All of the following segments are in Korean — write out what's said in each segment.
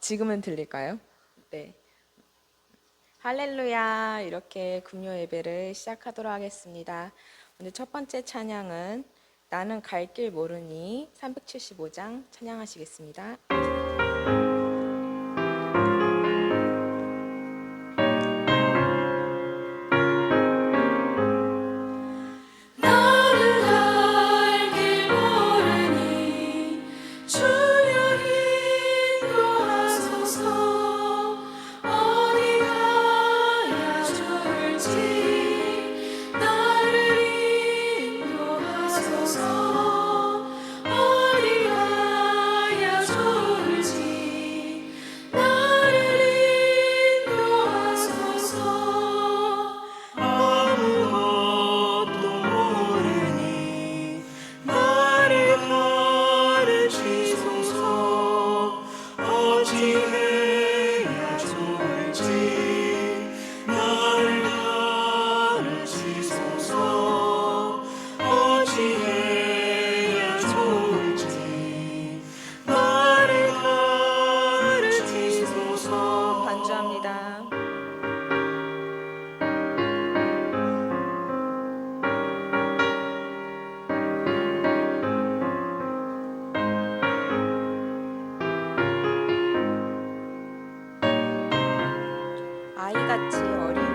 지금은 들릴까요? 네. 할렐루야. 이렇게 금요 예배를 시작하도록 하겠습니다. 오늘 첫 번째 찬양은 나는 갈 길 모르니 375장 찬양하시겠습니다. 반주합니다. 아이같이 어린이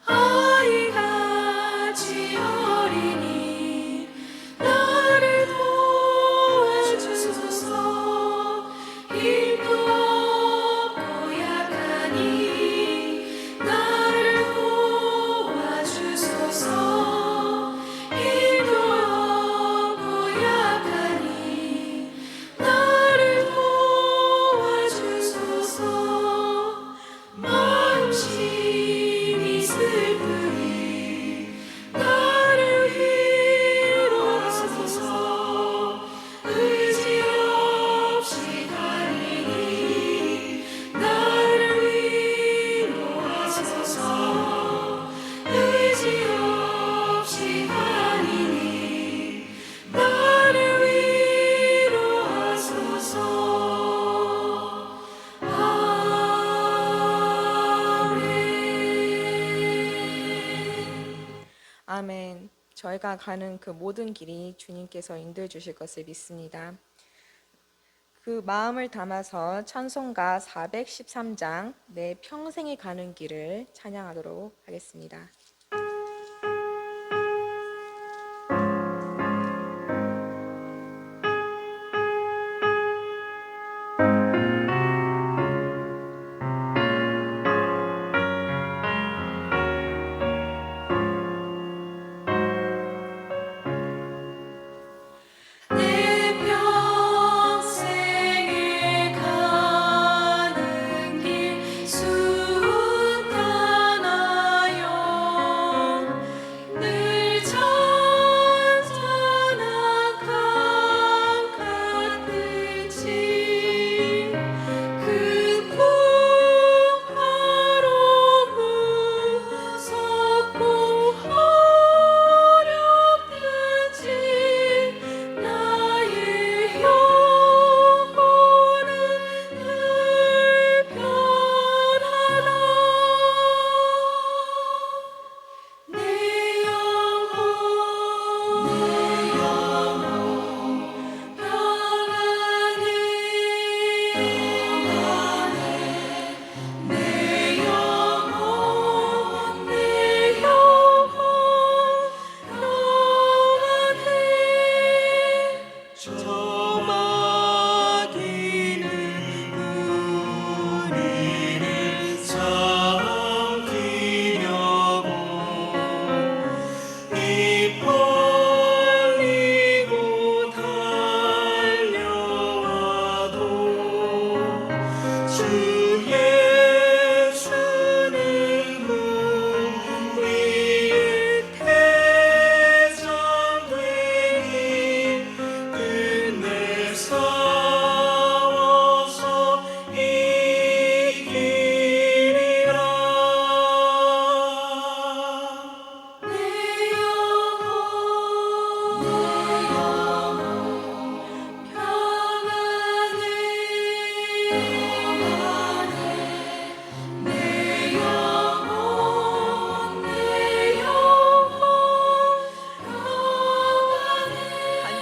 아이같이 어린이 나를 도와주소서. 힘도 없고 약하니 나를 도와주소서. 힘도 없고 약하니 나를 도와주소서. 마음심이 슬프니 나를 위로하소서. 의지 없이 다니니 나를 위로하소서. 의지 없이 다니니 나를 위로하소서. 아멘. 저희가 가는 그 모든 길이 주님께서 인도해 주실 것을 믿습니다. 그 마음을 담아서 찬송가 413장 내 평생에 가는 길을 찬양하도록 하겠습니다. 내 평생에 가는 길 순탄하여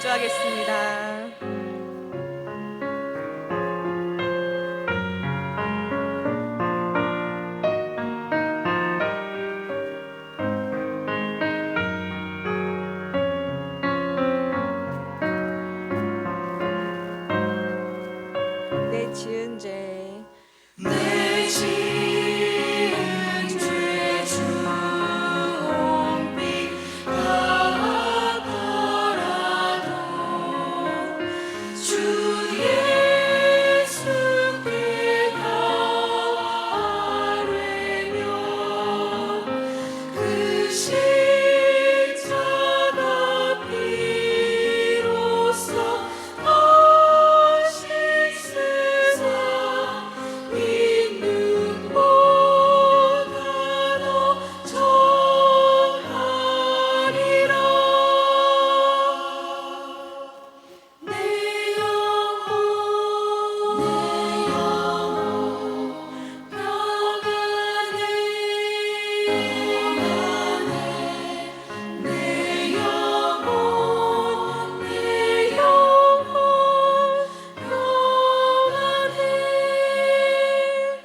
박수하겠습니다. 내 지은 죄 내 지은 죄 주홍빛 같더라도 주 예수께 아뢰며 그 십자가 피로써 다시 쓰사 있는 보다 더 정하리라. 내 영혼 평안해 내 영혼 평안해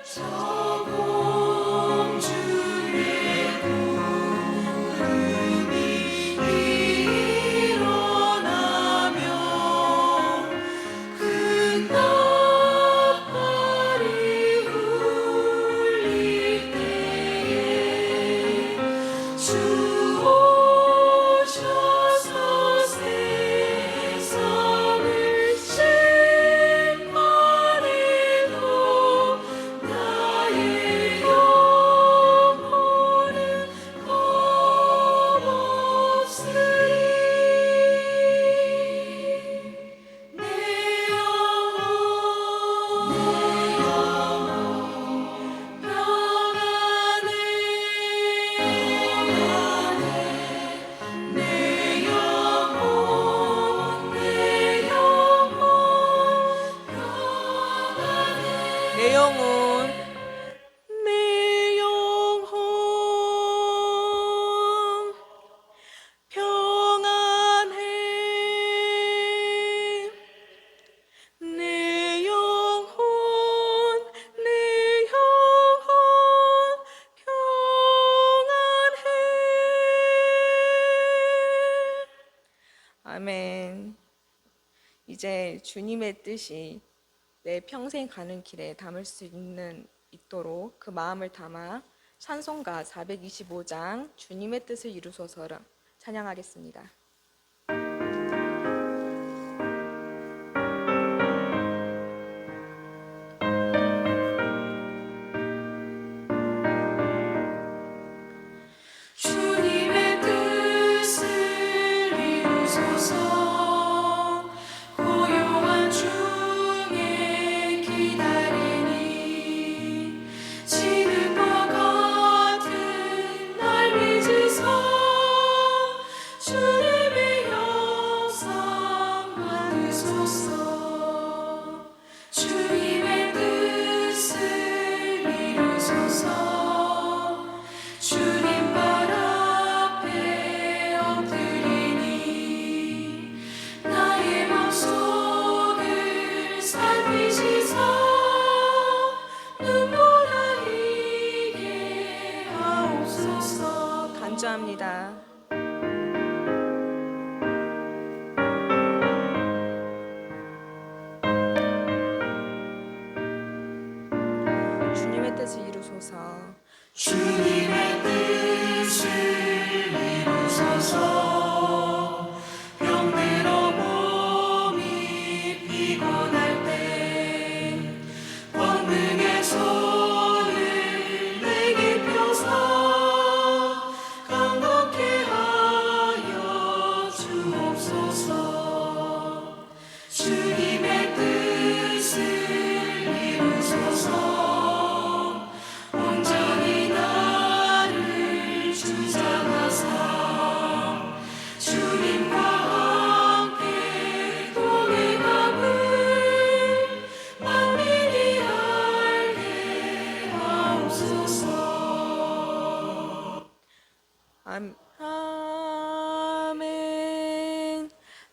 저 공주의 구름이 일어나며 큰 나팔이 울릴 때에 주 오셔서 세상을 심판해도 나의 영혼은 겁없으리. 내 영혼 평안해 내 영혼 평안해 내 영혼 내 영혼 평안해 내 영혼 평안해. 아멘. 이제 주님의 뜻이 내 평생 가는 길에 담을 수 있도록 그 마음을 담아 찬송가 425장 주님의 뜻을 이루소서를 찬양하겠습니다. 주님의 뜻을 이루소서 고요한 중에 기다리니 지금과 같은 날 믿으소 주님의 영상 받으소서 주님의 뜻을 이루소서 주님 발 앞에 엎드리니 나의 맘속을 살피시사 눈보라이게 하옵소서. 간주합니다. 주님의 뜻을 이루소서. 주님의 뜻을 이루소서 병들어 몸이 피곤할 때 권능의 손을 내게 펴사 강건케 하여 주옵소서 주님의 뜻을 이루소서 온전히 나를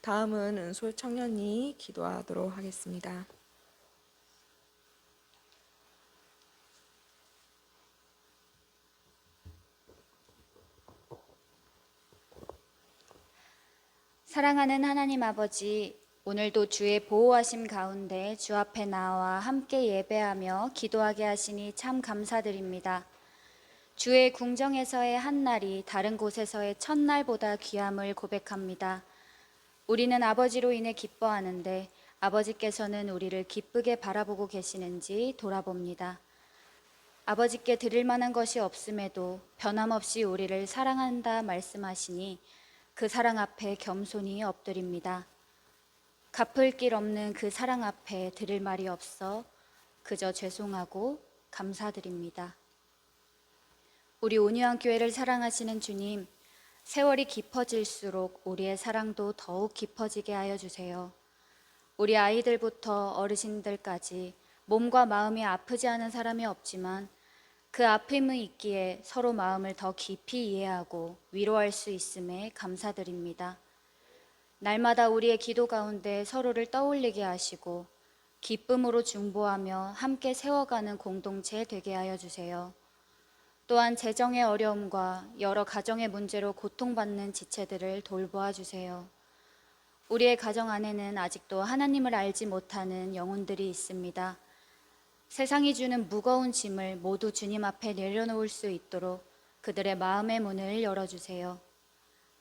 다음은 은솔 청년이 기도하도록 하겠습니다. 사랑하는 하나님 아버지, 오늘도 주의 보호하심 가운데 주 앞에 나와 함께 예배하며 기도하게 하시니 참 감사드립니다. 주의 궁정에서의 한 날이 다른 곳에서의 첫날보다 귀함을 고백합니다. 우리는 아버지로 인해 기뻐하는데 아버지께서는 우리를 기쁘게 바라보고 계시는지 돌아봅니다. 아버지께 드릴 만한 것이 없음에도 변함없이 우리를 사랑한다 말씀하시니 그 사랑 앞에 겸손히 엎드립니다. 갚을 길 없는 그 사랑 앞에 드릴 말이 없어 그저 죄송하고 감사드립니다. 우리 온유한 교회를 사랑하시는 주님, 세월이 깊어질수록 우리의 사랑도 더욱 깊어지게 하여 주세요. 우리 아이들부터 어르신들까지 몸과 마음이 아프지 않은 사람이 없지만 그 아픔이 있기에 서로 마음을 더 깊이 이해하고 위로할 수 있음에 감사드립니다. 날마다 우리의 기도 가운데 서로를 떠올리게 하시고 기쁨으로 중보하며 함께 세워가는 공동체 되게 하여 주세요. 또한 재정의 어려움과 여러 가정의 문제로 고통받는 지체들을 돌보아 주세요. 우리의 가정 안에는 아직도 하나님을 알지 못하는 영혼들이 있습니다. 세상이 주는 무거운 짐을 모두 주님 앞에 내려놓을 수 있도록 그들의 마음의 문을 열어주세요.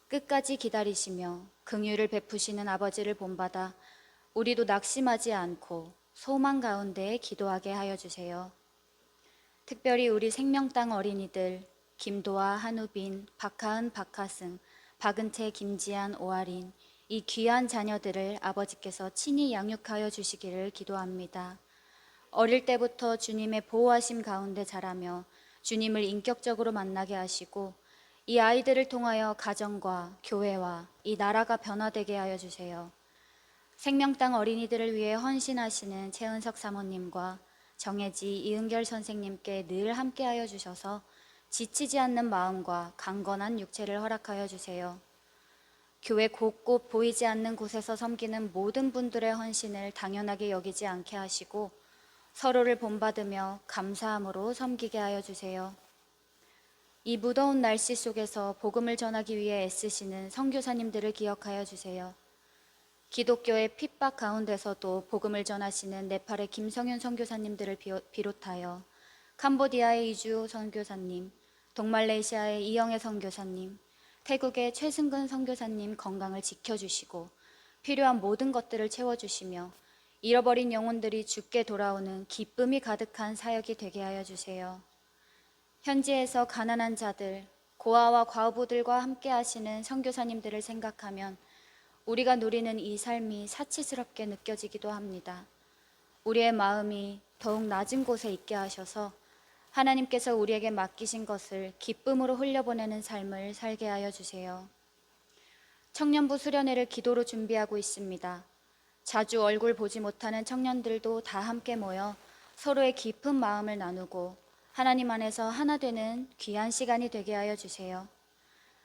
끝까지 기다리시며 긍휼을 베푸시는 아버지를 본받아 우리도 낙심하지 않고 소망 가운데 기도하게 하여 주세요. 특별히 우리 생명땅 어린이들 김도아, 한우빈, 박하은, 박하승, 박은채, 김지한, 오아린 이 귀한 자녀들을 아버지께서 친히 양육하여 주시기를 기도합니다. 어릴 때부터 주님의 보호하심 가운데 자라며 주님을 인격적으로 만나게 하시고 이 아이들을 통하여 가정과 교회와 이 나라가 변화되게 하여 주세요. 생명땅 어린이들을 위해 헌신하시는 최은석 사모님과 정혜지, 이은결 선생님께 늘 함께하여 주셔서 지치지 않는 마음과 강건한 육체를 허락하여 주세요. 교회 곳곳 보이지 않는 곳에서 섬기는 모든 분들의 헌신을 당연하게 여기지 않게 하시고 서로를 본받으며 감사함으로 섬기게 하여 주세요. 이 무더운 날씨 속에서 복음을 전하기 위해 애쓰시는 선교사님들을 기억하여 주세요. 기독교의 핍박 가운데서도 복음을 전하시는 네팔의 김성윤 선교사님들을 비롯하여 캄보디아의 이주 선교사님, 동말레이시아의 이영애 선교사님, 태국의 최승근 선교사님 건강을 지켜주시고 필요한 모든 것들을 채워주시며 잃어버린 영혼들이 주께 돌아오는 기쁨이 가득한 사역이 되게 하여 주세요. 현지에서 가난한 자들, 고아와 과부들과 함께 하시는 선교사님들을 생각하면 우리가 누리는 이 삶이 사치스럽게 느껴지기도 합니다. 우리의 마음이 더욱 낮은 곳에 있게 하셔서 하나님께서 우리에게 맡기신 것을 기쁨으로 흘려보내는 삶을 살게 하여 주세요. 청년부 수련회를 기도로 준비하고 있습니다. 자주 얼굴 보지 못하는 청년들도 다 함께 모여 서로의 깊은 마음을 나누고 하나님 안에서 하나 되는 귀한 시간이 되게 하여 주세요.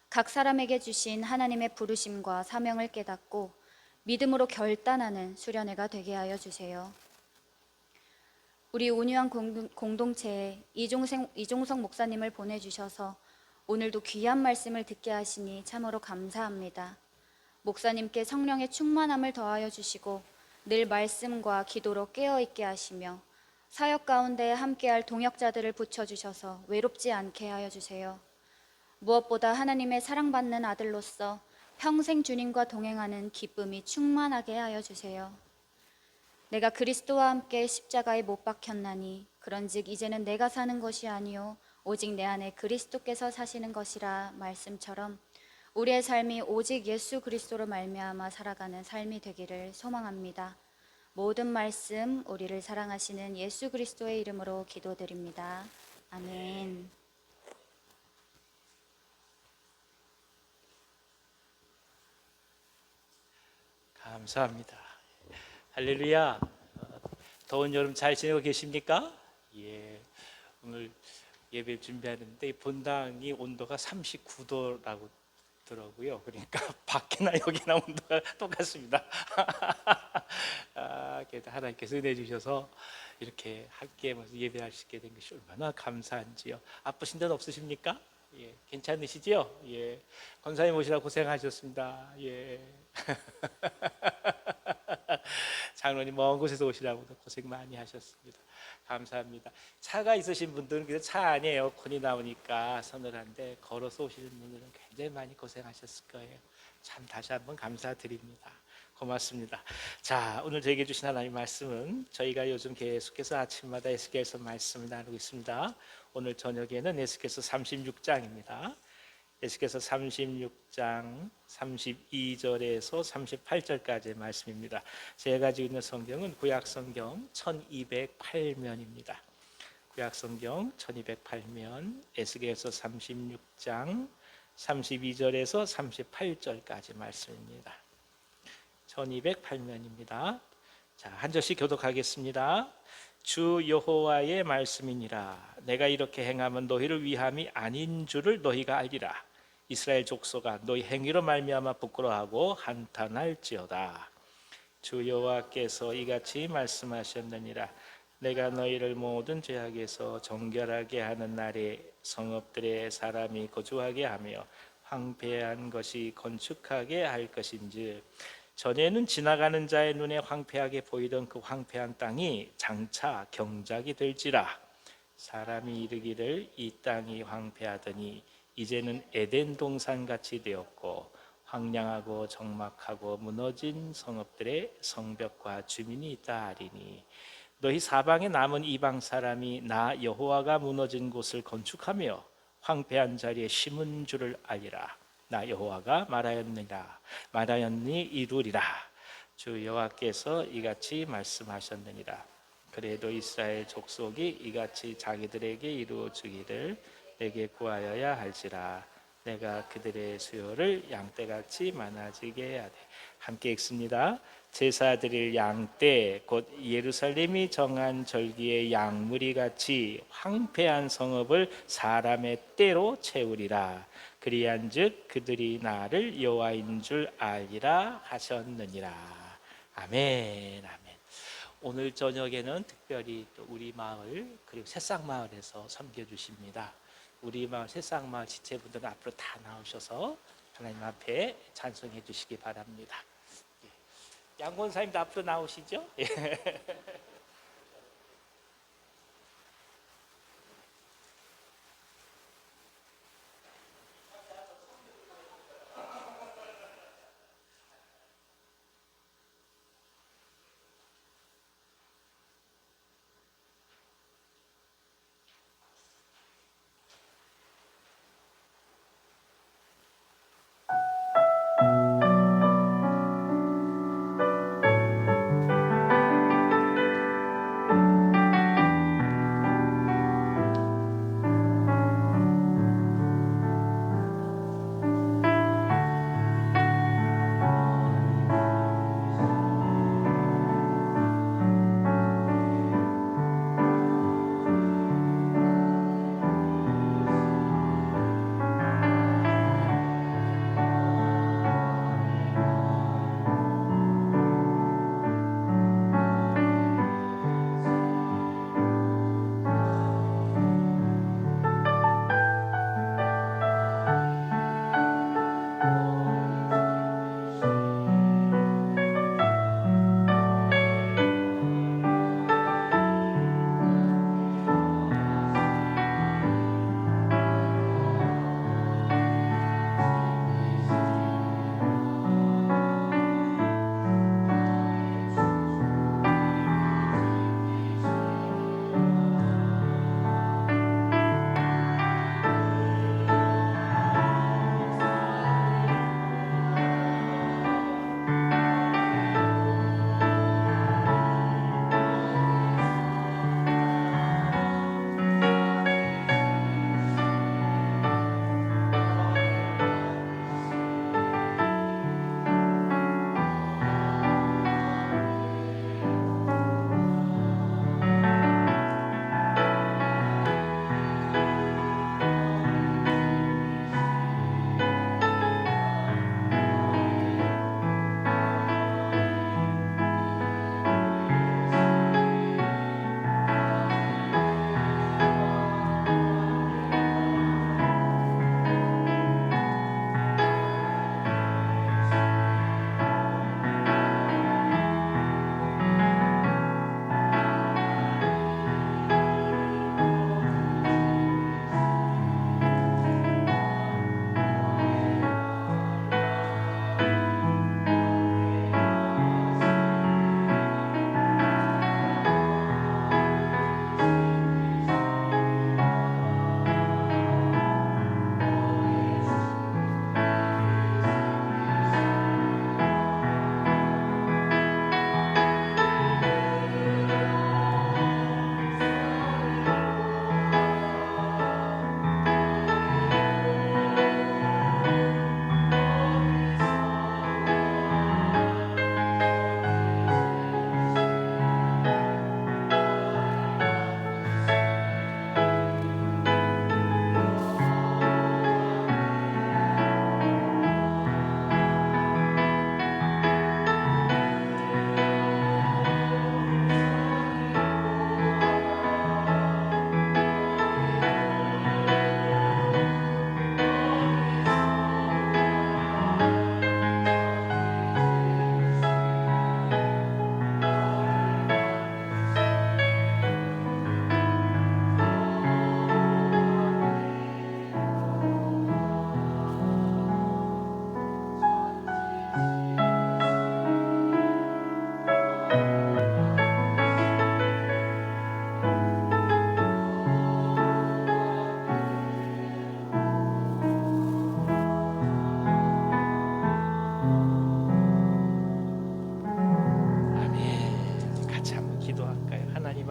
각 사람에게 주신 하나님의 부르심과 사명을 깨닫고 믿음으로 결단하는 수련회가 되게 하여 주세요. 우리 온유한 공동체에 이종석 목사님을 보내주셔서 오늘도 귀한 말씀을 듣게 하시니 참으로 감사합니다. 목사님께 성령의 충만함을 더하여 주시고 늘 말씀과 기도로 깨어있게 하시며 사역 가운데 함께할 동역자들을 붙여주셔서 외롭지 않게 하여 주세요. 무엇보다 하나님의 사랑받는 아들로서 평생 주님과 동행하는 기쁨이 충만하게 하여 주세요. 내가 그리스도와 함께 십자가에 못 박혔나니 그런즉 이제는 내가 사는 것이 아니요 오직 내 안에 그리스도께서 사시는 것이라 말씀처럼 우리의 삶이 오직 예수 그리스도로 말미암아 살아가는 삶이 되기를 소망합니다. 모든 말씀 우리를 사랑하시는 예수 그리스도의 이름으로 기도드립니다. 아멘. 감사합니다. 할렐루야. 더운 여름 잘 지내고 계십니까? 예. 오늘 예배 준비하는데 본당이 온도가 39도라고 덥더라고요. 그러니까 밖이나 여기나 온도가 똑같습니다. 그래도 하나님께서 은혜 주셔서 이렇게 함께 예배할 수 있게 된 것이 얼마나 감사한지요. 아프신 데는 없으십니까? 예, 괜찮으시지요? 예, 권사님 오시라 고생하셨습니다. 예. 장로님 먼 곳에서 오시라고도 고생 많이 하셨습니다. 감사합니다. 차가 있으신 분들은 그래도 차 안에 에어컨이 나오니까 서늘한데 걸어서 오시는 분들은 굉장히 많이 고생하셨을 거예요. 참 다시 한번 감사드립니다. 고맙습니다. 자, 오늘 저에게 주신 하나님 말씀은 저희가 요즘 계속해서 아침마다 에스겔서 말씀을 나누고 있습니다. 오늘 저녁에는 에스겔서 36장입니다. 에스겔서 36장 32절에서 38절까지의 말씀입니다. 제가 가지고 있는 성경은 구약성경 1208면입니다. 구약성경 1208면 에스겔서 36장 32절에서 38절까지 말씀입니다. 1208면입니다. 자, 한 절씩 교독하겠습니다. 주 여호와의 말씀이니라. 내가 이렇게 행하면 너희를 위함이 아닌 줄을 너희가 알리라. 이스라엘 족속아, 너희 행위로 말미암아 부끄러워하고 한탄할지어다. 주 여호와께서 이같이 말씀하셨느니라. 내가 너희를 모든 죄악에서 정결하게 하는 날에 성읍들의 사람이 거주하게 하며 황폐한 것이 건축하게 할 것인즉, 전에는 지나가는 자의 눈에 황폐하게 보이던 그 황폐한 땅이 장차 경작이 될지라. 사람이 이르기를 이 땅이 황폐하더니 이제는 에덴 동산 같이 되었고 황량하고 적막하고 무너진 성읍들의 성벽과 주민이 있다 하리니, 너희 사방에 남은 이방 사람이 나 여호와가 무너진 곳을 건축하며 황폐한 자리에 심은 줄을 알리라. 나 여호와가 말하였니 이루리라. 주 여호와께서 이같이 말씀하셨느니라. 그래도 이스라엘 족속이 이같이 자기들에게 이루어 주기를 내게 구하여야 할지라. 내가 그들의 수요를 양떼같이 많아지게 해야 돼. 함께 읽습니다. 제사 드릴 양떼 곧 예루살렘이 정한 절기의 양무리 같이 황폐한 성읍을 사람의 떼로 채우리라. 그리한즉 그들이 나를 여호와인 줄 알리라 하셨느니라. 아멘. 아멘. 오늘 저녁에는 특별히 또 우리 마을 그리고 새싹마을에서 섬겨주십니다. 우리 마을 새싹마을 지체분들은 앞으로 다 나오셔서 하나님 앞에 찬송해 주시기 바랍니다. 양 권사님도 앞으로 나오시죠?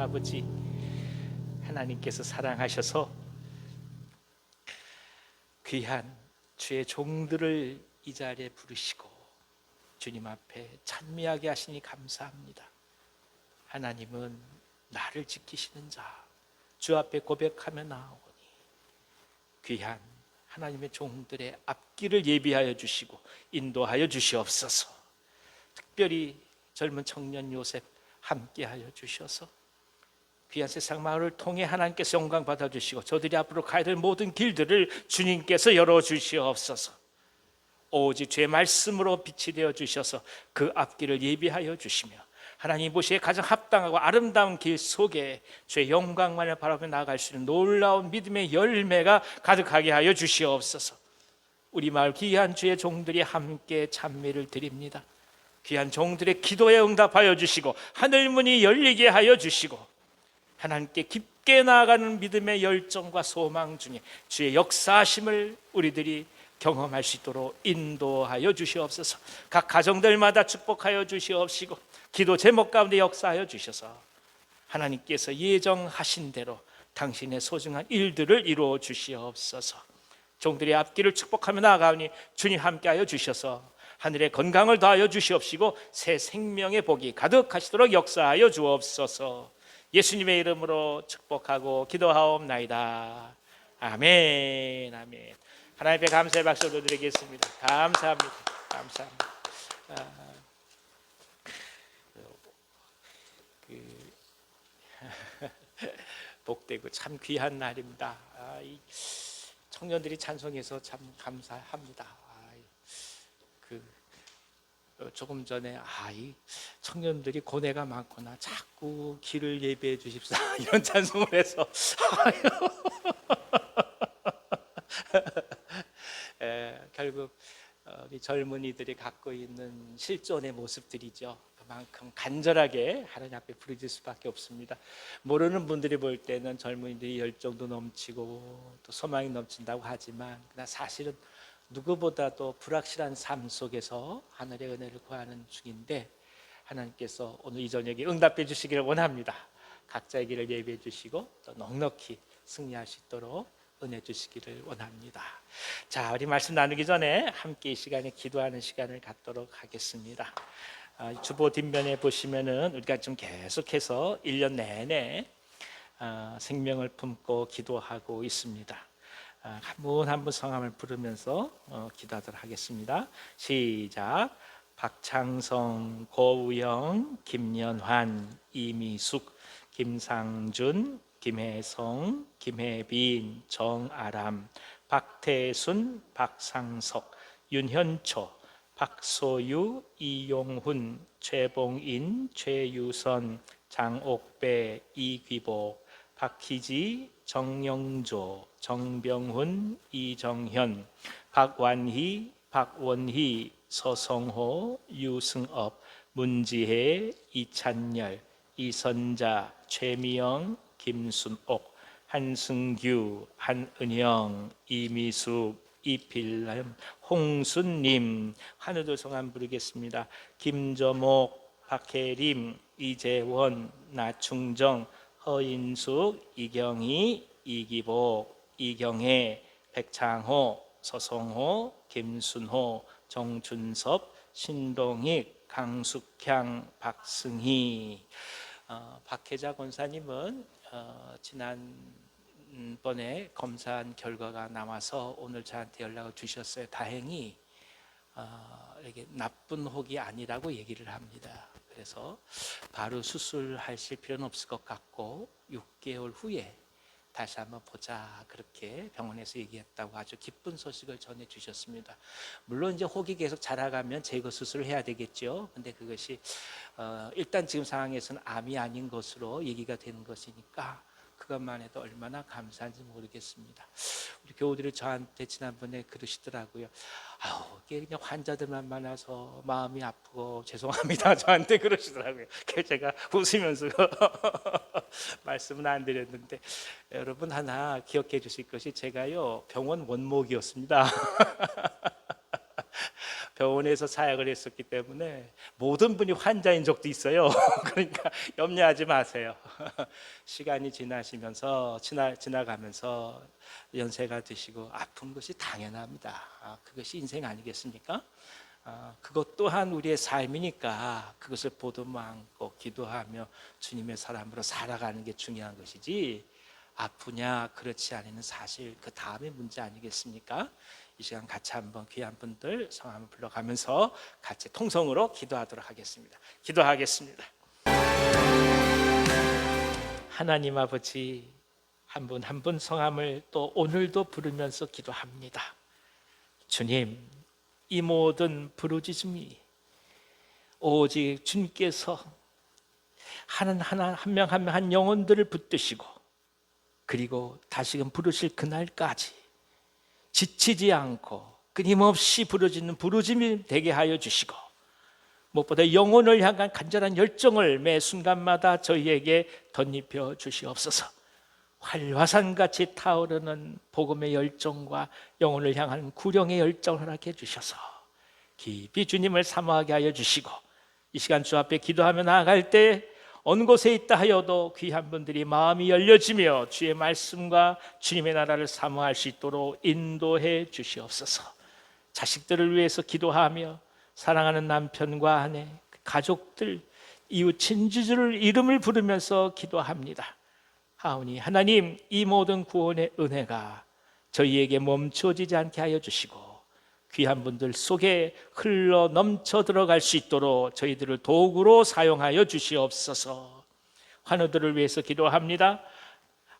아버지, 하나님께서 사랑하셔서 귀한 주의 종들을 이 자리에 부르시고 주님 앞에 찬미하게 하시니 감사합니다. 하나님은 나를 지키시는 자, 주 앞에 고백하며 나오니 귀한 하나님의 종들의 앞길을 예비하여 주시고 인도하여 주시옵소서. 특별히 젊은 청년 요셉 함께하여 주셔서 귀한 세상 마을을 통해 하나님께서 영광 받아주시고 저들이 앞으로 가야 될 모든 길들을 주님께서 열어주시옵소서. 오직 주의 말씀으로 빛이 되어 주셔서 그 앞길을 예비하여 주시며 하나님 보시기에 가장 합당하고 아름다운 길 속에 주의 영광만을 바라보며 나아갈 수 있는 놀라운 믿음의 열매가 가득하게 하여 주시옵소서. 우리 마을 귀한 주의 종들이 함께 찬미를 드립니다. 귀한 종들의 기도에 응답하여 주시고 하늘 문이 열리게 하여 주시고 하나님께 깊게 나아가는 믿음의 열정과 소망 중에 주의 역사하심을 우리들이 경험할 수 있도록 인도하여 주시옵소서. 각 가정들마다 축복하여 주시옵시고 기도 제목 가운데 역사하여 주셔서 하나님께서 예정하신 대로 당신의 소중한 일들을 이루어 주시옵소서. 종들의 앞길을 축복하며 나아가오니 주님 함께하여 주셔서 하늘의 건강을 더하여 주시옵시고 새 생명의 복이 가득하시도록 역사하여 주옵소서. 예수님의 이름으로 축복하고 기도하옵나이다. 아멘. 아멘. 하나님께 감사의 박수 드리겠습니다. 감사합니다. 감사합니다. 복되고 참 귀한 날입니다. 이 청년들이 찬송해서 참 감사합니다. 조금 전에 이 청년들이 고뇌가 많구나, 자꾸 길을 예비해 주십사 이런 찬송을 해서 결국 우리 젊은이들이 갖고 있는 실존의 모습들이죠. 그만큼 간절하게 하나님 앞에 부르짖을 수밖에 없습니다. 모르는 분들이 볼 때는 젊은이들이 열정도 넘치고 또 소망이 넘친다고 하지만 그러나 사실은 누구보다도 불확실한 삶 속에서 하늘의 은혜를 구하는 중인데 하나님께서 오늘 이 저녁에 응답해 주시기를 원합니다. 각자의 길을 예비해 주시고 또 넉넉히 승리할 수 있도록 은혜 주시기를 원합니다. 자, 우리 말씀 나누기 전에 함께 이 시간에 기도하는 시간을 갖도록 하겠습니다. 주보 뒷면에 보시면은 우리가 좀 계속해서 1년 내내 생명을 품고 기도하고 있습니다. 한 분 한 분 성함을 부르면서 기도하도록 하겠습니다. 시작. 박창성, 고우영, 김연환, 이미숙, 김상준, 김혜성, 김혜빈, 정아람, 박태순, 박상석, 윤현초, 박소유, 이용훈, 최봉인, 최유선, 장옥배, 이귀복, 박희지, 정영조, 정병훈, 이정현, 박완희, 박원희, 서성호, 유승업, 문지혜, 이찬열, 이선자, 최미영, 김순옥, 한승규, 한은영, 이미숙, 이필람, 홍순님, 하늘도 성함 부르겠습니다. 김저목, 박혜림, 이재원, 나충정, 허인숙, 이경희, 이기복, 이경혜, 백창호, 서성호, 김순호, 정준섭, 신동익, 강숙향, 박승희. 박혜자 권사님은 지난번에 검사한 결과가 나와서 오늘 저한테 연락을 주셨어요. 다행히 이게 나쁜 혹이 아니라고 얘기를 합니다. 그래서 바로 수술하실 필요는 없을 것 같고 6개월 후에 다시 한번 보자, 그렇게 병원에서 얘기했다고 아주 기쁜 소식을 전해 주셨습니다. 물론 이제 혹이 계속 자라가면 제거 수술을 해야 되겠죠. 근데 그것이 일단 지금 상황에서는 암이 아닌 것으로 얘기가 되는 것이니까 그것만 해도 얼마나 감사한지 모르겠습니다. 우리 교우들이 저한테 지난번에 그러시더라고요. 이게 그냥 환자들만 많아서 마음이 아프고 죄송합니다. 저한테 그러시더라고요. 그래서 제가 웃으면서 말씀은 안 드렸는데 여러분 하나 기억해 주실 것이 제가요 병원 원목이었습니다. 병원에서 사역을 했었기 때문에 모든 분이 환자인 적도 있어요. 그러니까 염려하지 마세요. 시간이 지나가면서 연세가 드시고 아픈 것이 당연합니다. 그것이 인생 아니겠습니까? 그것 또한 우리의 삶이니까 그것을 보듬어 안고 기도하며 주님의 사람으로 살아가는 게 중요한 것이지, 아프냐 그렇지 않으면 사실 그 다음의 문제 아니겠습니까? 이 시간 같이 한번 귀한 분들 성함을 불러가면서 같이 통성으로 기도하도록 하겠습니다. 기도하겠습니다. 하나님 아버지, 한 분 한 분 성함을 또 오늘도 부르면서 기도합니다. 주님, 이 모든 부르짖음이 오직 주님께서 한 명 한 명 한 영혼들을 붙드시고 그리고 다시금 부르실 그날까지 지치지 않고 끊임없이 부르짖는 부르짐이 되게 하여 주시고, 무엇보다 영혼을 향한 간절한 열정을 매 순간마다 저희에게 덧입혀 주시옵소서. 활화산같이 타오르는 복음의 열정과 영혼을 향한 구령의 열정을 허락해 주셔서 깊이 주님을 사모하게 하여 주시고, 이 시간 주 앞에 기도하며 나아갈 때 어느 곳에 있다 하여도 귀한 분들이 마음이 열려지며 주의 말씀과 주님의 나라를 사모할 수 있도록 인도해 주시옵소서. 자식들을 위해서 기도하며 사랑하는 남편과 아내, 가족들, 이웃 친지들을 이름을 부르면서 기도합니다. 하오니 하나님, 이 모든 구원의 은혜가 저희에게 멈춰지지 않게 하여 주시고 귀한 분들 속에 흘러 넘쳐 들어갈 수 있도록 저희들을 도구로 사용하여 주시옵소서. 환우들을 위해서 기도합니다.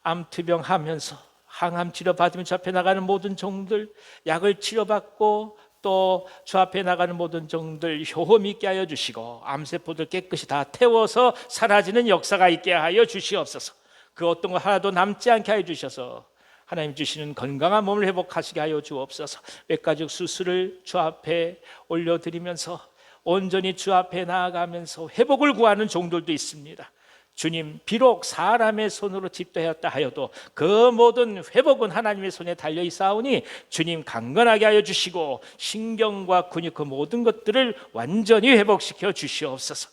암투병하면서 항암 치료받으며 주 앞에 나가는 모든 종들, 약을 치료받고 또 주 앞에 나가는 모든 종들 효험 있게 하여 주시고 암세포들 깨끗이 다 태워서 사라지는 역사가 있게 하여 주시옵소서. 그 어떤 거 하나도 남지 않게 하여 주셔서 하나님 주시는 건강한 몸을 회복하시게 하여 주옵소서. 외과적 수술을 주 앞에 올려드리면서 온전히 주 앞에 나아가면서 회복을 구하는 종들도 있습니다. 주님, 비록 사람의 손으로 집도하였다 하여도 그 모든 회복은 하나님의 손에 달려 있사오니 주님 강건하게 하여 주시고 신경과 근육 그 모든 것들을 완전히 회복시켜 주시옵소서.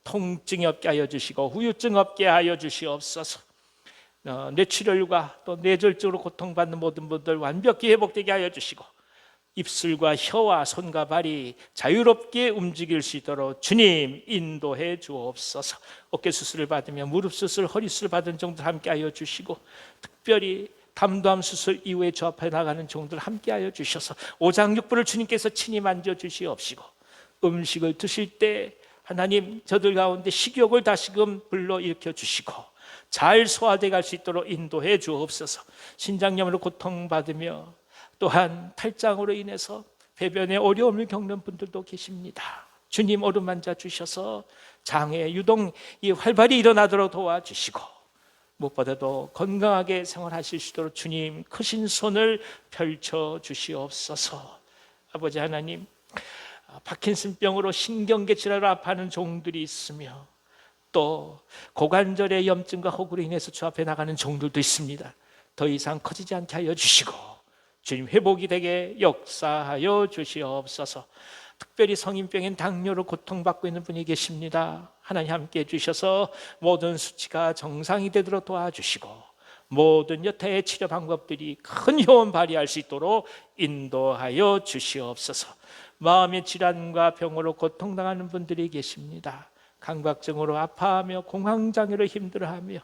통증이 없게 하여 주시고 후유증 없게 하여 주시옵소서. 뇌출혈과 또 뇌졸중으로 고통받는 모든 분들 완벽히 회복되게 하여 주시고 입술과 혀와 손과 발이 자유롭게 움직일 수 있도록 주님 인도해 주옵소서. 어깨 수술을 받으며 무릎 수술, 허리 수술 받은 종들 함께 하여 주시고 특별히 담도암 수술 이후에 주 앞에 나가는 종들 함께 하여 주셔서 오장육부를 주님께서 친히 만져 주시옵시고 음식을 드실 때 하나님 저들 가운데 식욕을 다시금 불러일으켜 주시고 잘 소화돼 갈 수 있도록 인도해 주옵소서. 신장염으로 고통받으며 또한 탈장으로 인해서 배변에 어려움을 겪는 분들도 계십니다. 주님 어루만져 주셔서 장애 유동이 활발히 일어나도록 도와주시고 무엇보다도 건강하게 생활하실 수 있도록 주님 크신 손을 펼쳐 주시옵소서. 아버지 하나님, 파킨슨병으로 신경계 질환으로 아파하는 종들이 있으며 또 고관절의 염증과 허구로 인해서 주 앞에 나가는 종들도 있습니다. 더 이상 커지지 않게 하여 주시고 주님 회복이 되게 역사하여 주시옵소서. 특별히 성인병인 당뇨로 고통받고 있는 분이 계십니다. 하나님 함께 해주셔서 모든 수치가 정상이 되도록 도와주시고 모든 여타의 치료 방법들이 큰 효원 발휘할 수 있도록 인도하여 주시옵소서. 마음의 질환과 병으로 고통당하는 분들이 계십니다. 강박증으로 아파하며 공황장애로 힘들어하며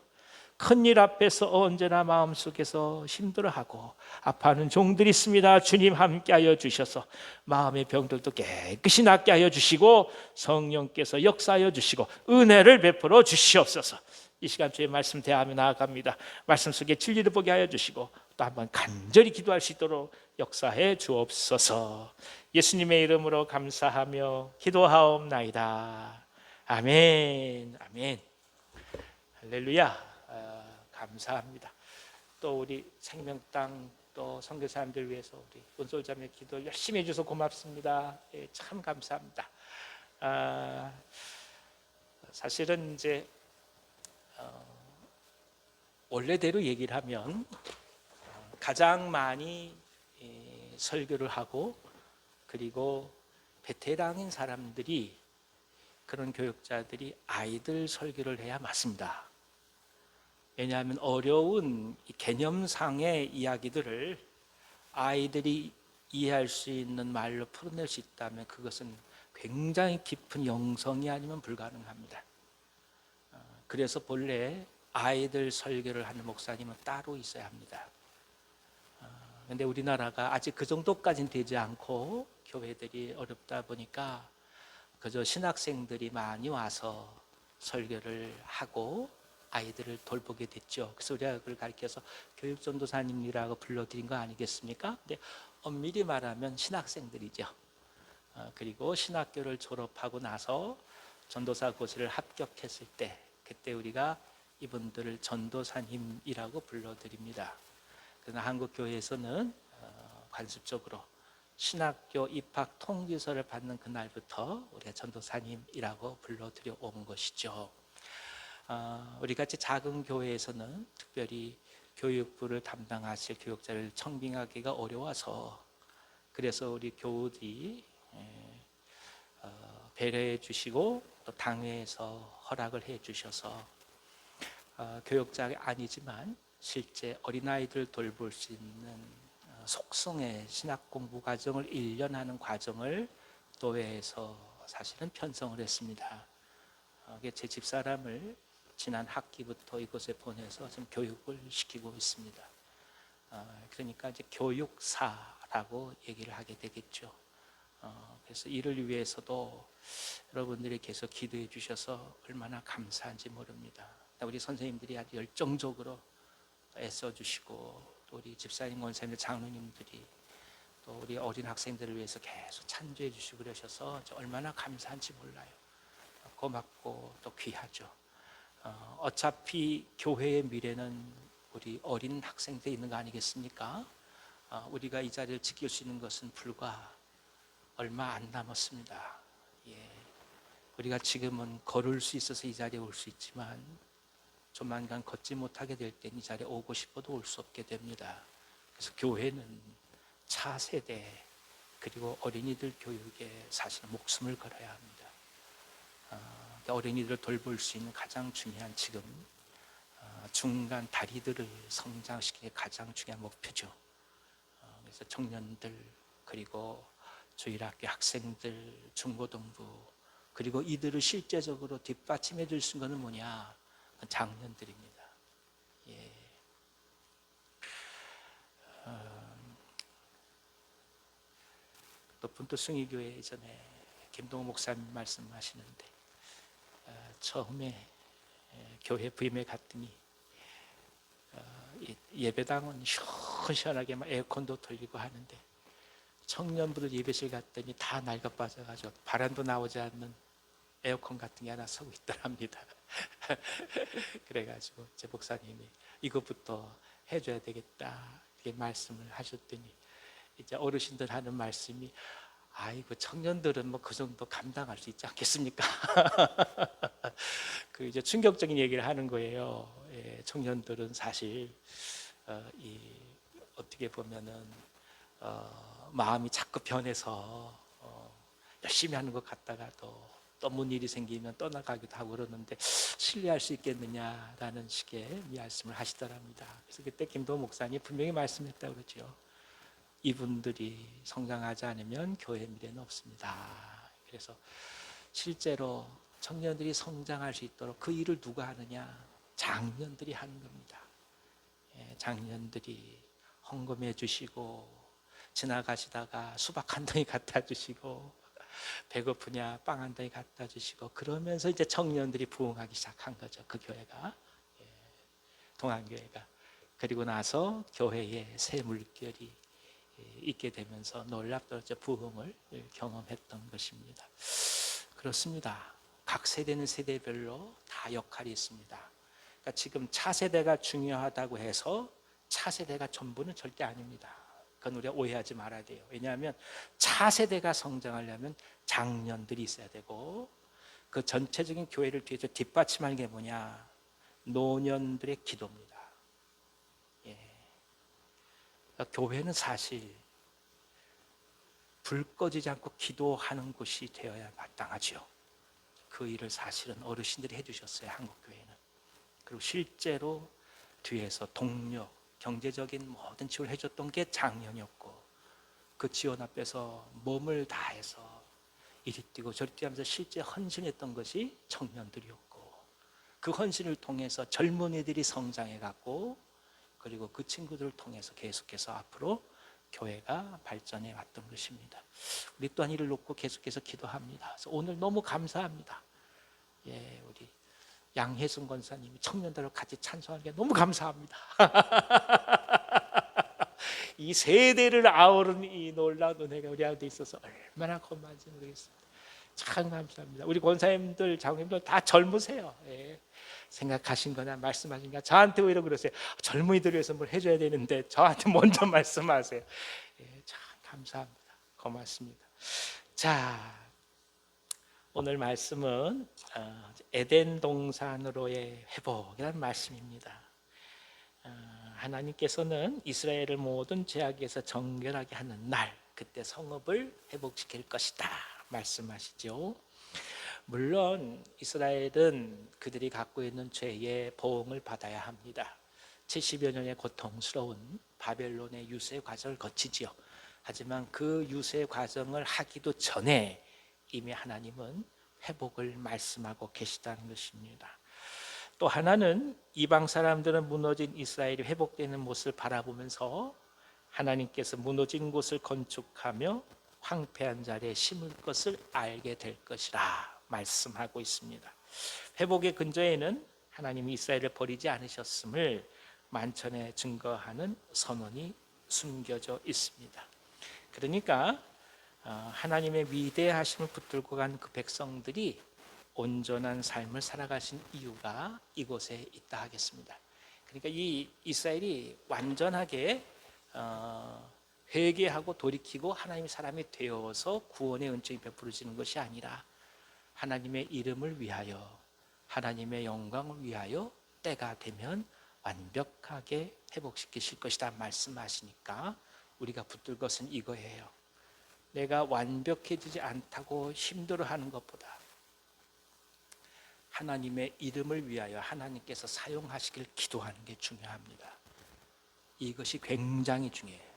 큰일 앞에서 언제나 마음속에서 힘들어하고 아파하는 종들이 있습니다. 주님 함께하여 주셔서 마음의 병들도 깨끗이 낫게 하여 주시고 성령께서 역사하여 주시고 은혜를 베풀어 주시옵소서. 이 시간 주의 말씀 대하며 나아갑니다. 말씀 속에 진리를 보게 하여 주시고 또 한번 간절히 기도할 수 있도록 역사해 주옵소서. 예수님의 이름으로 감사하며 기도하옵나이다. 아멘. 아멘. 할렐루야. 감사합니다. 또 우리 생명땅 또 선교사님들 위해서 우리 은솔자매 기도 열심히 해주셔서 고맙습니다. 예, 참 감사합니다. 사실은 이제 원래대로 얘기를 하면 가장 많이 설교를 하고 그리고 베테랑인 사람들이, 그런 교육자들이 아이들 설교를 해야 맞습니다. 왜냐하면 어려운 이 개념상의 이야기들을 아이들이 이해할 수 있는 말로 풀어낼 수 있다면 그것은 굉장히 깊은 영성이 아니면 불가능합니다. 그래서 본래 아이들 설교를 하는 목사님은 따로 있어야 합니다. 그런데 우리나라가 아직 그 정도까지는 되지 않고 교회들이 어렵다 보니까 그저 신학생들이 많이 와서 설교를 하고 아이들을 돌보게 됐죠. 그래서 우리가 그걸 가르쳐서 교육전도사님이라고 불러드린 거 아니겠습니까? 근데 엄밀히 말하면 신학생들이죠. 그리고 신학교를 졸업하고 나서 전도사 고시를 합격했을 때, 그때 우리가 이분들을 전도사님이라고 불러드립니다. 그러나 한국 교회에서는 관습적으로 신학교 입학 통지서를 받는 그날부터 우리가 전도사님이라고 불러드려 온 것이죠. 우리 같이 작은 교회에서는 특별히 교육부를 담당하실 교육자를 청빙하기가 어려워서, 그래서 우리 교우들이 배려해 주시고 또 당회에서 허락을 해 주셔서 교육자가 아니지만 실제 어린아이들 돌볼 수 있는 속성의 신학 공부 과정을 1년 하는 과정을 교회에서 사실은 편성을 했습니다. 제 집사람을 지난 학기부터 이곳에 보내서 지금 교육을 시키고 있습니다. 그러니까 이제 교육사라고 얘기를 하게 되겠죠. 그래서 이를 위해서도 여러분들이 계속 기도해 주셔서 얼마나 감사한지 모릅니다. 우리 선생님들이 아주 열정적으로 애써 주시고, 또 우리 집사님, 원사님, 장로님들이 또 우리 어린 학생들을 위해서 계속 찬조해 주시고 그러셔서 얼마나 감사한지 몰라요. 고맙고 또 귀하죠. 어차피 교회의 미래는 우리 어린 학생들이 있는 거 아니겠습니까? 우리가 이 자리를 지킬 수 있는 것은 불과 얼마 안 남았습니다. 우리가 지금은 걸을 수 있어서 이 자리에 올 수 있지만 조만간 걷지 못하게 될 땐 이 자리에 오고 싶어도 올 수 없게 됩니다. 그래서 교회는 차세대 그리고 어린이들 교육에 사실 목숨을 걸어야 합니다. 어린이들을 돌볼 수 있는 가장 중요한 지금 중간 다리들을 성장시키는 가장 중요한 목표죠. 그래서 청년들, 그리고 주일학교 학생들, 중고등부, 그리고 이들을 실제적으로 뒷받침해 줄 수 있는 것은 뭐냐? 장년들입니다. 높은 또 숭의교회 예전에 김동호 목사님 말씀하시는데, 처음에 교회 부임에 갔더니 예배당은 시원시원하게 막 에어컨도 돌리고 하는데 청년부들 예배실 갔더니 다 낡아 빠져가지고 바람도 나오지 않는 에어컨 같은 게 하나 서고 있더랍니다. 그래가지고 제 목사님이 이것부터 해줘야 되겠다 이렇게 말씀을 하셨더니, 이제 어르신들 하는 말씀이 아이고 청년들은 뭐 그 정도 감당할 수 있지 않겠습니까? 그 이제 충격적인 얘기를 하는 거예요. 청년들은 사실 어떻게 보면은 마음이 자꾸 변해서 열심히 하는 것 같다가도 또 뭔 일이 생기면 떠나가기도 하고 그러는데 신뢰할 수 있겠느냐라는 식의 말씀을 하시더랍니다. 그래서 그때 김도호 목사님 분명히 말씀했다고 그러죠. 이분들이 성장하지 않으면 교회 미래는 없습니다. 그래서 실제로 청년들이 성장할 수 있도록 그 일을 누가 하느냐? 장년들이 하는 겁니다. 장년들이 헌금해 주시고, 지나가시다가 수박 한 덩이 갖다 주시고, 배고프냐 빵 한 덩이 갖다 주시고, 그러면서 이제 청년들이 부흥하기 시작한 거죠. 그 교회가, 동안교회가. 그리고 나서 교회에 새 물결이 있게 되면서 놀랍도록 부흥을 경험했던 것입니다. 그렇습니다. 각 세대는 세대별로 다 역할이 있습니다. 그러니까 지금 차세대가 중요하다고 해서 차세대가 전부는 절대 아닙니다. 그건 우리가 오해하지 말아야 돼요. 왜냐하면 차세대가 성장하려면 장년들이 있어야 되고, 그 전체적인 교회를 뒤에서 뒷받침하는 게 뭐냐? 노년들의 기도입니다. 그러니까 교회는 사실 불 꺼지지 않고 기도하는 곳이 되어야 마땅하죠. 그 일을 사실은 어르신들이 해주셨어요, 한국교회는. 그리고 실제로 뒤에서 동력, 경제적인 모든 지원을 해줬던 게 장년이었고, 그 지원 앞에서 몸을 다해서 이리 뛰고 저리 뛰면서 실제 헌신했던 것이 청년들이었고, 그 헌신을 통해서 젊은이들이 성장해 갔고, 그리고 그 친구들을 통해서 계속해서 앞으로 교회가 발전해 왔던 것입니다. 우리 또한 이를 놓고 계속해서 기도합니다. 그래서 오늘 너무 감사합니다. 예, 우리 양혜순 권사님이 청년들과 같이 찬송하는 게 너무 감사합니다. 이 세대를 아우르는 이 놀라운 은혜가 우리 가운데 있어서 얼마나 고마운지 모르겠습니다. 참 감사합니다. 우리 권사님들, 장로님들 다 젊으세요. 예. 생각하신 거나 말씀하신 거나 저한테 오히려 그러세요. 젊은이들 위해서 뭘 해줘야 되는데 저한테 먼저 말씀하세요. 예, 참 감사합니다. 고맙습니다. 자, 오늘 말씀은 에덴 동산으로의 회복이라는 말씀입니다. 하나님께서는 이스라엘을 모든 죄악에서 정결하게 하는 날, 그때 성읍을 회복시킬 것이다 말씀하시죠. 물론 이스라엘은 그들이 갖고 있는 죄의 보응을 받아야 합니다. 70여 년의 고통스러운 바벨론의 유세 과정을 거치지요. 하지만 그 유세 과정을 하기도 전에 이미 하나님은 회복을 말씀하고 계시다는 것입니다. 또 하나는 이방 사람들은 무너진 이스라엘이 회복되는 모습을 바라보면서 하나님께서 무너진 곳을 건축하며 황폐한 자리에 심을 것을 알게 될 것이라 말씀하고 있습니다. 회복의 근저에는 하나님이 이스라엘을 버리지 않으셨음을 만천에 증거하는 선언이 숨겨져 있습니다. 그러니까 하나님의 위대하심을 붙들고 간 그 백성들이 온전한 삶을 살아가신 이유가 이곳에 있다 하겠습니다. 그러니까 이 이스라엘이 완전하게 회개하고 돌이키고 하나님의 사람이 되어서 구원의 은총이 베풀어지는 것이 아니라 하나님의 이름을 위하여, 하나님의 영광을 위하여 때가 되면 완벽하게 회복시키실 것이다 말씀하시니까 우리가 붙들 것은 이거예요. 내가 완벽해지지 않다고 힘들어하는 것보다 하나님의 이름을 위하여 하나님께서 사용하시길 기도하는 게 중요합니다. 이것이 굉장히 중요해요.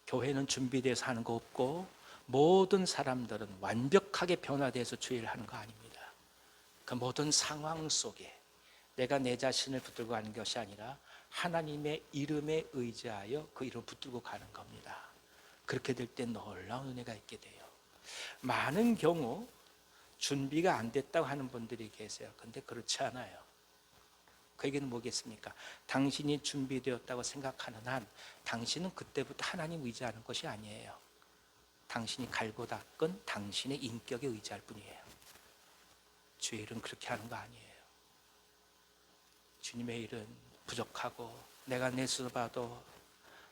교회는 준비돼서 하는 거 없고 모든 사람들은 완벽하게 변화돼서 주의를 하는 거 아닙니다. 그 모든 상황 속에 내가 내 자신을 붙들고 가는 것이 아니라 하나님의 이름에 의지하여 그 이름을 붙들고 가는 겁니다. 그렇게 될 때 놀라운 은혜가 있게 돼요. 많은 경우 준비가 안 됐다고 하는 분들이 계세요. 근데 그렇지 않아요. 그 얘기는 뭐겠습니까? 당신이 준비되었다고 생각하는 한 당신은 그때부터 하나님 의지하는 것이 아니에요. 당신이 갈고 닦은 당신의 인격에 의지할 뿐이에요. 주의 일은 그렇게 하는 거 아니에요. 주님의 일은 부족하고 내가 내 스스로 봐도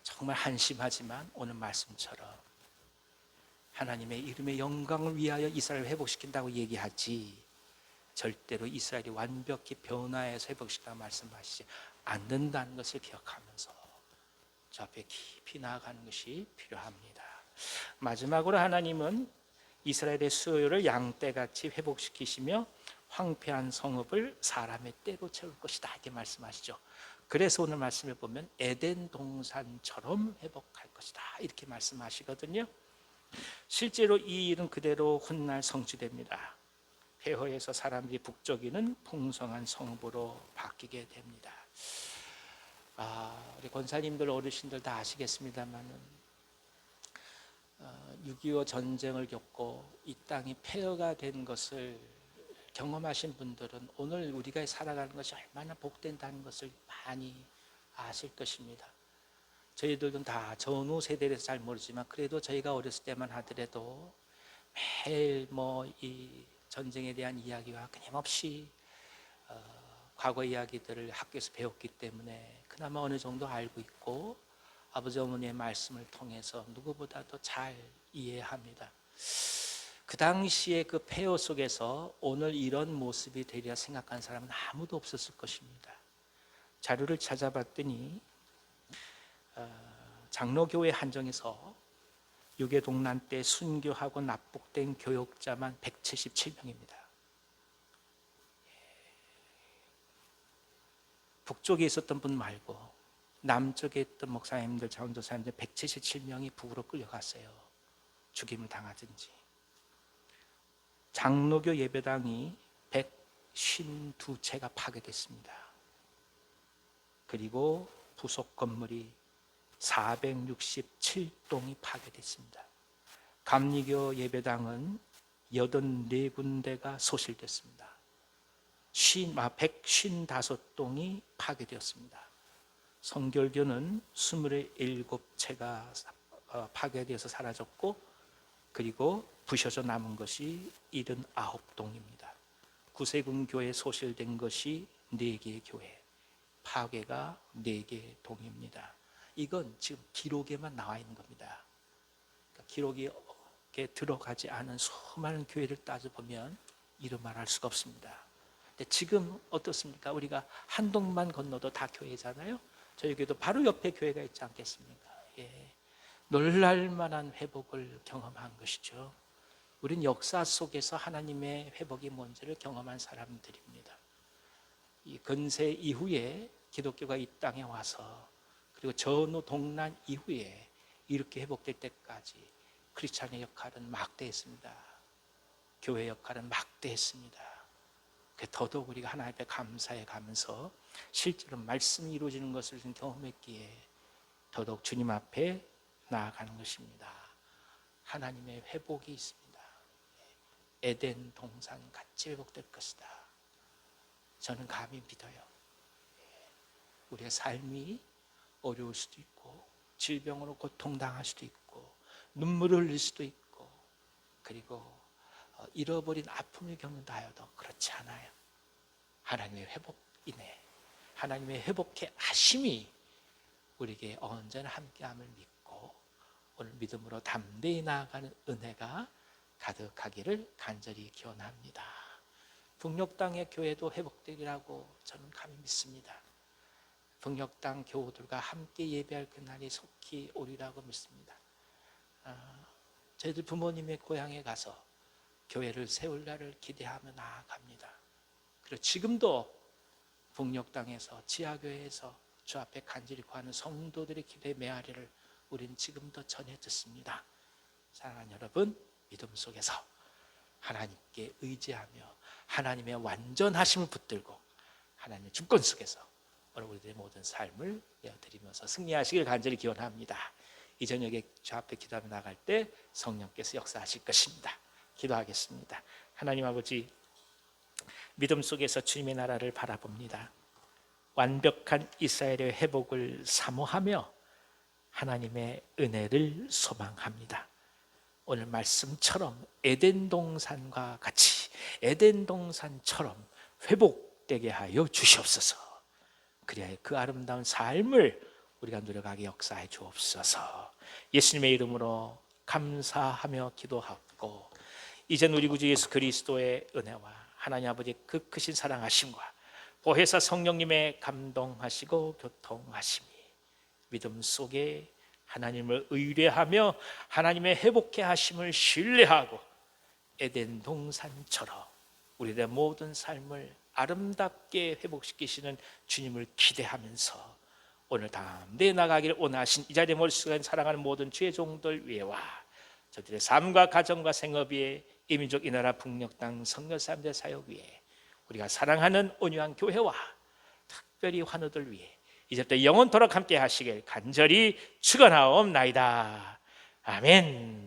정말 한심하지만 오늘 말씀처럼 하나님의 이름의 영광을 위하여 이스라엘을 회복시킨다고 얘기하지 절대로 이스라엘이 완벽히 변화해서 회복시킨다고 말씀하시지 않는다는 것을 기억하면서 저 앞에 깊이 나아가는 것이 필요합니다. 마지막으로 하나님은 이스라엘의 수요를 양떼같이 회복시키시며 황폐한 성읍을 사람의 때로 채울 것이다 이렇게 말씀하시죠. 그래서 오늘 말씀을 보면 에덴 동산처럼 회복할 것이다 이렇게 말씀하시거든요. 실제로 이 일은 그대로 훗날 성취됩니다. 폐허에서 사람들이 북적이는 풍성한 성읍으로 바뀌게 됩니다. 우리 권사님들 어르신들 다 아시겠습니다만은 6.25 전쟁을 겪고 이 땅이 폐허가 된 것을 경험하신 분들은 오늘 우리가 살아가는 것이 얼마나 복된다는 것을 많이 아실 것입니다. 저희들은 다 전후 세대라서 잘 모르지만 그래도 저희가 어렸을 때만 하더라도 매일 이 전쟁에 대한 이야기와 끊임없이 과거 이야기들을 학교에서 배웠기 때문에 그나마 어느 정도 알고 있고 아버지 어머니의 말씀을 통해서 누구보다도 잘 이해합니다. 그 당시에 그 폐허 속에서 오늘 이런 모습이 되리라 생각한 사람은 아무도 없었을 것입니다. 자료를 찾아봤더니 장로교회 한정에서 유교동란 때 순교하고 납북된 교역자만 177명입니다. 북쪽에 있었던 분 말고 남쪽에 있던 목사님들, 자원조사님들 177명이 북으로 끌려갔어요. 죽임을 당하든지. 장로교 예배당이 152채가 파괴됐습니다. 그리고 부속 건물이 467동이 파괴됐습니다. 감리교 예배당은 84군데가 소실됐습니다. 155동이 파괴되었습니다. 성결교는 27채가 파괴되어서 사라졌고, 그리고 부셔져 남은 것이 79동입니다. 구세군 교회 소실된 것이 4개의 교회, 파괴가 4개의 동입니다. 이건 지금 기록에만 나와 있는 겁니다. 그러니까 기록에 들어가지 않은 수많은 교회를 따져보면 이런 말할 수가 없습니다. 근데 지금 어떻습니까? 우리가 한동만 건너도 다 교회잖아요. 저희 교회도 바로 옆에 교회가 있지 않겠습니까? 예. 놀랄만한 회복을 경험한 것이죠. 우린 역사 속에서 하나님의 회복이 뭔지를 경험한 사람들입니다. 이 근세 이후에 기독교가 이 땅에 와서, 그리고 전후 동란 이후에 이렇게 회복될 때까지 크리스찬의 역할은 막대했습니다. 교회 역할은 막대했습니다. 더더욱 우리가 하나님 앞에 감사해 가면서 실제로 말씀이 이루어지는 것을 경험했기에 더더욱 주님 앞에 나아가는 것입니다. 하나님의 회복이 있습니다. 에덴 동산 같이 회복될 것이다. 저는 감히 믿어요. 우리의 삶이 어려울 수도 있고, 질병으로 고통당할 수도 있고, 눈물을 흘릴 수도 있고, 그리고 잃어버린 아픔을 겪는다 하여도 그렇지 않아요. 하나님의 회복이네. 하나님의 회복해 하심이 우리에게 언제나 함께함을 믿고, 오늘 믿음으로 담대히 나아가는 은혜가 가득하기를 간절히 기원합니다. 북녘땅의 교회도 회복되리라고 저는 감히 믿습니다. 북녘땅 교우들과 함께 예배할 그날이 속히 오리라고 믿습니다. 저희들 부모님의 고향에 가서 교회를 세울 날을 기대하며 나아갑니다. 그리고 지금도 북녘땅에서, 지하교회에서 주 앞에 간절히 구하는 성도들의 기도의 메아리를 우리는 지금도 전해 듣습니다. 사랑하는 여러분, 믿음 속에서 하나님께 의지하며 하나님의 완전하심을 붙들고 하나님의 주권 속에서 오늘 우리들의 모든 삶을 내어드리면서 승리하시길 간절히 기원합니다. 이 저녁에 주 앞에 기도하며 나갈 때 성령께서 역사하실 것입니다. 기도하겠습니다. 하나님 아버지, 믿음 속에서 주님의 나라를 바라봅니다. 완벽한 이스라엘의 회복을 사모하며 하나님의 은혜를 소망합니다. 오늘 말씀처럼 에덴 동산과 같이 에덴 동산처럼 회복되게 하여 주시옵소서. 그리하여 그 아름다운 삶을 우리가 누려가게 역사해 주옵소서. 예수님의 이름으로 감사하며 기도하고, 이젠 우리 구주 예수 그리스도의 은혜와 하나님 아버지의 그 크신 사랑하심과 보혜사 성령님의 감동하시고 교통하심이 믿음 속에 하나님을 의뢰하며 하나님의 회복해 하심을 신뢰하고 에덴 동산처럼 우리의 모든 삶을 아름답게 회복시키시는 주님을 기대하면서 오늘 담대히 나가기를 원하신 이 자리에 모시고 사랑하는 모든 주의 종들 위에와 저들의 삶과 가정과 생업 위에, 이민족 이 나라 북녘 땅 선교사님들 사역 위에, 우리가 사랑하는 온유한 교회와 특별히 환우들 위해 이제부터 영원토록 함께 하시길 간절히 축원하옵나이다. 아멘.